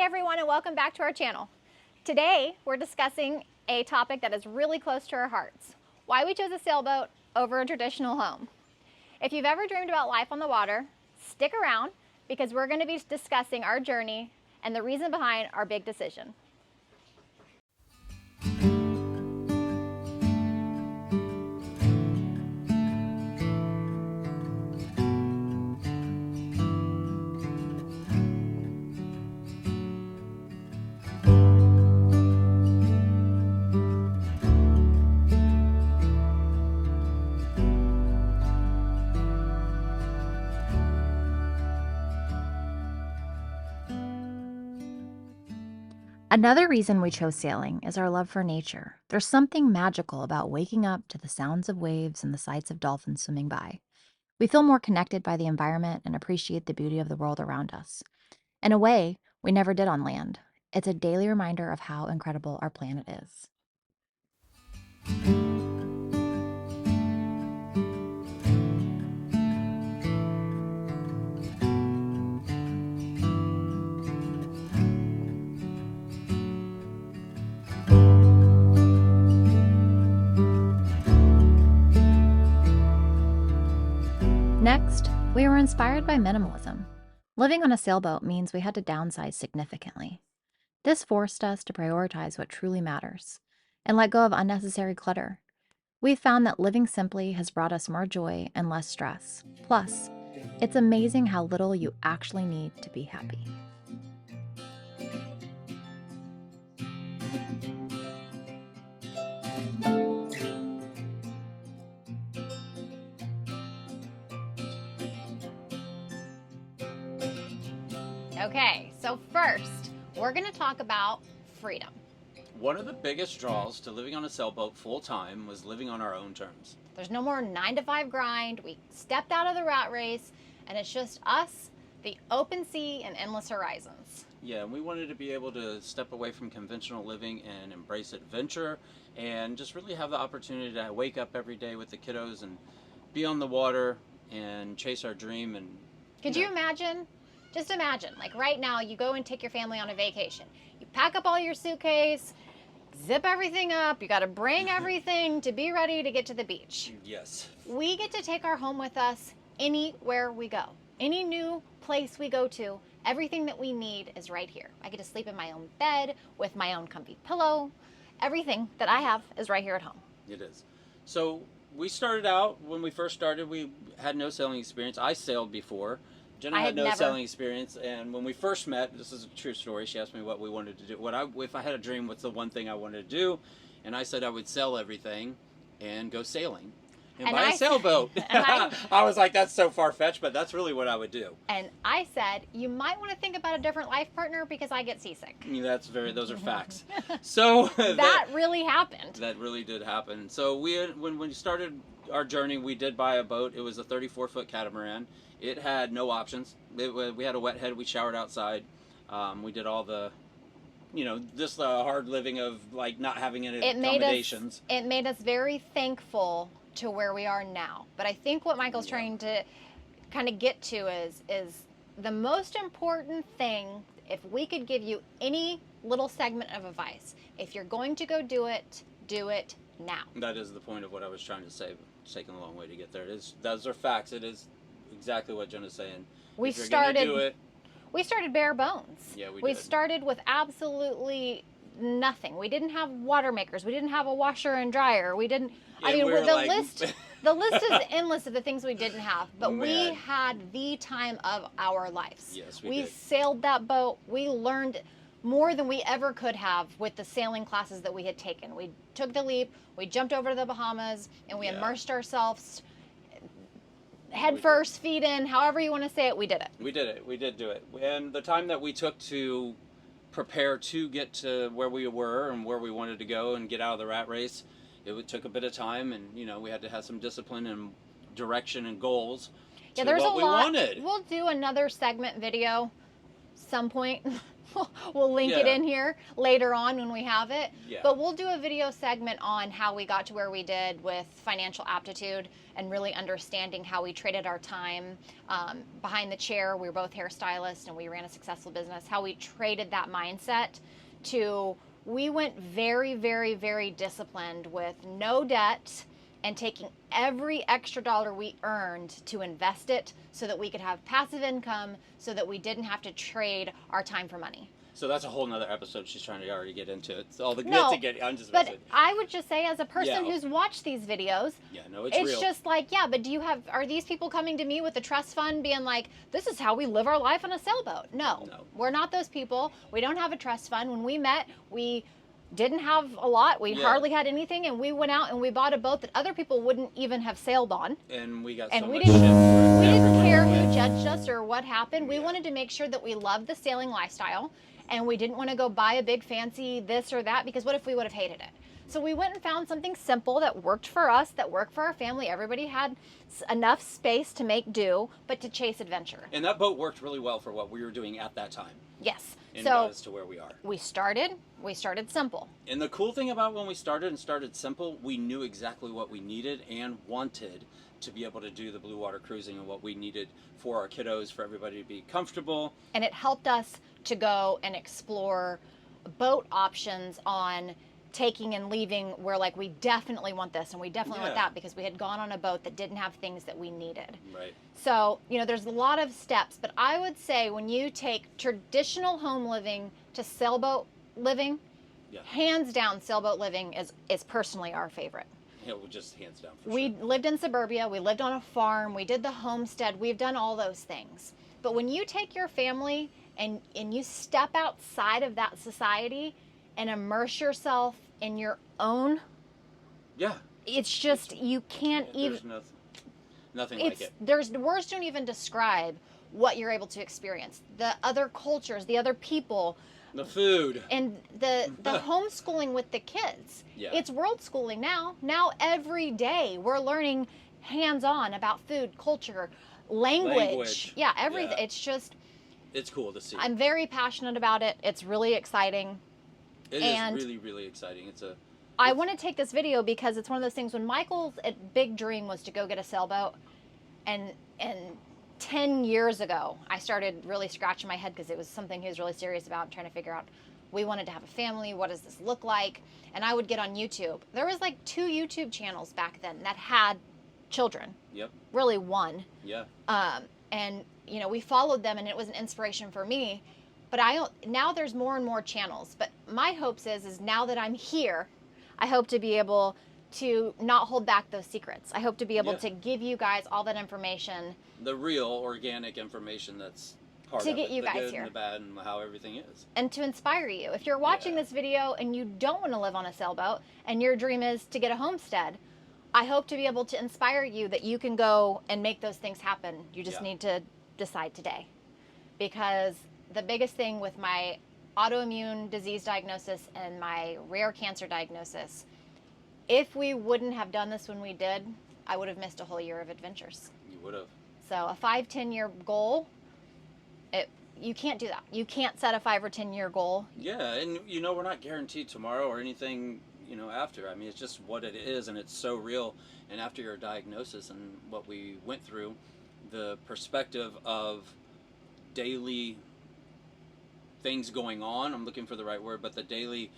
everyone, and welcome back to our channel. Today we're discussing a topic that is really close to our hearts: why we chose a sailboat over a traditional home. If you've ever dreamed about life on the water, stick around because we're going to be discussing our journey and the reason behind our big decision. Another reason we chose sailing is our love for nature. There's something magical about waking up to the sounds of waves and the sights of dolphins swimming by. We feel more connected by the environment and appreciate the beauty of the world around us. In a way, we never did on land. It's a daily reminder of how incredible our planet is. Next, we were inspired by minimalism. Living on a sailboat means we had to downsize significantly. This forced us to prioritize what truly matters and let go of unnecessary clutter. We've found that living simply has brought us more joy and less stress. Plus, it's amazing how little you actually need to be happy. Okay, so first, we're going to talk about freedom. One of the biggest draws to living on a sailboat full time was living on our own terms. There's no more 9-to-5 grind. We stepped out of the rat race, and it's just us, the open sea, and endless horizons. Yeah, and we wanted to be able to step away from conventional living and embrace adventure and just really have the opportunity to wake up every day with the kiddos and be on the water and chase our dream. And Could you imagine? Just imagine, like right now, you go and take your family on a vacation. You pack up all your suitcase, zip everything up, you got to bring everything to be ready to get to the beach. Yes. We get to take our home with us anywhere we go. Any new place we go to, everything that we need is right here. I get to sleep in my own bed with my own comfy pillow. Everything that I have is right here at home. It is. So we started out, when we first started, we had no sailing experience. I sailed before. Jenna had no sailing experience, and when we first met, this is a true story, she asked me what we wanted to do. If I had a dream, what's the one thing I wanted to do? And I said I would sell everything and go sailing and buy a sailboat. I was like, that's so far-fetched, but that's really what I would do. And I said, you might want to think about a different life partner because I get seasick. Those are facts. So that really happened. That really did happen. So when we started our journey, we did buy a boat. It was a 34-foot catamaran. It had no options. We had a wet head. We showered outside. We did all the, just the hard living of like not having any accommodations. It made us very thankful to where we are now. But I think what Michael's trying to kind of get to is the most important thing. If we could give you any little segment of advice, if you're going to go do it now. That is the point of what I was trying to say. It's taken a long way to get there. Those are facts. It is exactly what Jenna's saying. We started bare bones. Yeah, we did. We started with absolutely nothing. We didn't have water makers. We didn't have a washer and dryer. We didn't. Yeah, I mean, the list is endless of the things we didn't have. But we had the time of our lives. Yes, we did. Sailed that boat. We learned more than we ever could have with the sailing classes that we had taken. We took the leap. We jumped over to the Bahamas, and we immersed ourselves. Head first, feet in, however you want to say it, we did it. We did it. We did do it. And the time that we took to prepare to get to where we were and where we wanted to go and get out of the rat race, it took a bit of time, and we had to have some discipline and direction and goals to there's what a we lot. wanted. We'll do another segment video some point we'll link it Yeah. in here later on when we have it. Yeah. But we'll do a video segment on how we got to where we did with financial aptitude and really understanding how we traded our time behind the chair. We were both hairstylists and we ran a successful business. How we traded that mindset to, we went very, very, very disciplined with no debt and taking every extra dollar we earned to invest it so that we could have passive income, so that we didn't have to trade our time for money. So that's a whole nother episode she's trying to already get into. It's all the No, I'm just but messing. I would just say, as a person Yeah. who's watched these videos, Yeah, no, it's it's real. just like, yeah, but are these people coming to me with a trust fund being like, this is how we live our life on a sailboat? No, we're not those people. We don't have a trust fund. When we met, we didn't have a lot. We hardly had anything, and we went out and we bought a boat that other people wouldn't even have sailed on. And we got And so we much shit for it. We didn't care everywhere we who went. judged us or what happened. We wanted to make sure that we loved the sailing lifestyle, and we didn't want to go buy a big fancy this or that, because what if we would have hated it? So we went and found something simple that worked for us, that worked for our family. Everybody had enough space to make do, but to chase adventure. And that boat worked really well for what we were doing at that time. Yes. And So got us to where we are. we started simple. And the cool thing about when we started simple, we knew exactly what we needed and wanted to be able to do the blue water cruising, and what we needed for our kiddos, for everybody to be comfortable. And it helped us to go and explore boat options on taking and leaving, where like, we definitely want this and we definitely want that, because we had gone on a boat that didn't have things that we needed. Right. So, there's a lot of steps, but I would say when you take traditional home living to sailboat living, hands down, sailboat living is personally our favorite. Yeah, well, just hands down for We sure. lived in suburbia, we lived on a farm, we did the homestead, we've done all those things. But when you take your family and you step outside of that society and immerse yourself in your own, it's just, you can't even, There's nothing like it. words don't even describe what you're able to experience. The other cultures, the other people, The food. and the homeschooling with the kids. Yeah. It's world schooling now. Now every day we're learning hands-on about food, culture, language. Yeah, everything. Yeah. It's just, It's cool to see. I'm very passionate about it. It's really exciting. It and is really, really exciting. I want to take this video because it's one of those things, when Michael's big dream was to go get a sailboat, and 10 years ago, I started really scratching my head because it was something he was really serious about, trying to figure out, we wanted to have a family, what does this look like? And I would get on YouTube. There was like 2 YouTube channels back then that had children. Yep. Really one. Yeah. And we followed them, and it was an inspiration for me. But now there's more and more channels. But my hopes is now that I'm here, I hope to be able to not hold back those secrets. I hope to be able to give you guys all that information. The real organic information that's part To of get it. you The guys good here. and the bad and how everything is. And to inspire you. If you're watching this video and you don't want to live on a sailboat and your dream is to get a homestead, I hope to be able to inspire you that you can go and make those things happen. You just need to decide today. Because the biggest thing with my autoimmune disease diagnosis and my rare cancer diagnosis, if we wouldn't have done this when we did, I would have missed a whole year of adventures. You would have. So a 5-10 year goal, you can't do that. You can't set a 5 or 10 year goal. Yeah, and we're not guaranteed tomorrow or anything, after. I mean, it's just what it is, and it's so real. And after your diagnosis and what we went through, the perspective of daily things going on, I'm looking for the right word, but the daily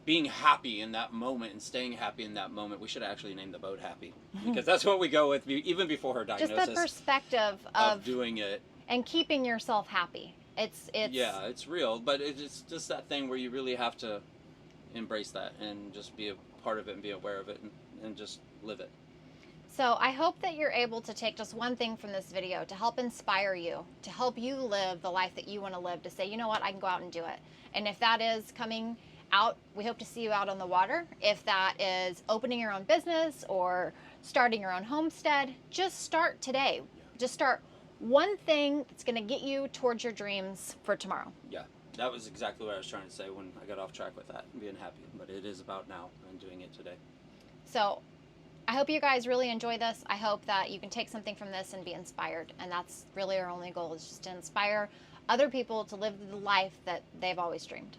being happy in that moment and staying happy in that moment. We should actually name the boat Happy, because that's what we go with even before her diagnosis. Just the perspective of doing it and keeping yourself happy. It's it's real, but it's just that thing where you really have to embrace that and just be a part of it and be aware of it and just live it. So I hope that you're able to take just one thing from this video to help inspire you, to help you live the life that you want to live, to say, you know what, I can go out and do it. And if that is coming out, we hope to see you out on the water. If that is opening your own business or starting your own homestead, just start today. Just start one thing that's going to get you towards your dreams for tomorrow. Yeah, that was exactly what I was trying to say when I got off track with that, being happy. But it is about now and doing it today. So I hope you guys really enjoy this. I hope that you can take something from this and be inspired. And that's really our only goal, is just to inspire other people to live the life that they've always dreamed.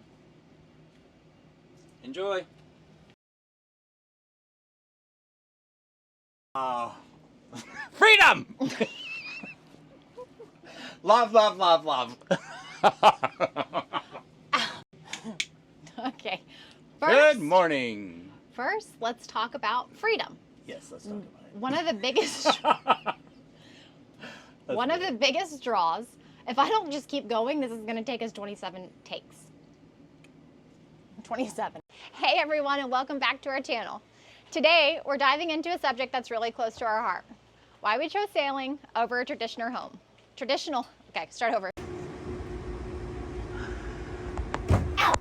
Enjoy. Freedom! Love, love, love, love. Okay. Good morning. First, let's talk about freedom. Yes, let's talk about it. One of the biggest draws. If I don't just keep going, this is going to take us 27 takes. 27. Hey everyone, and welcome back to our channel. Today, we're diving into a subject that's really close to our heart. Why we chose sailing over a traditional home. Okay, start over. Ow!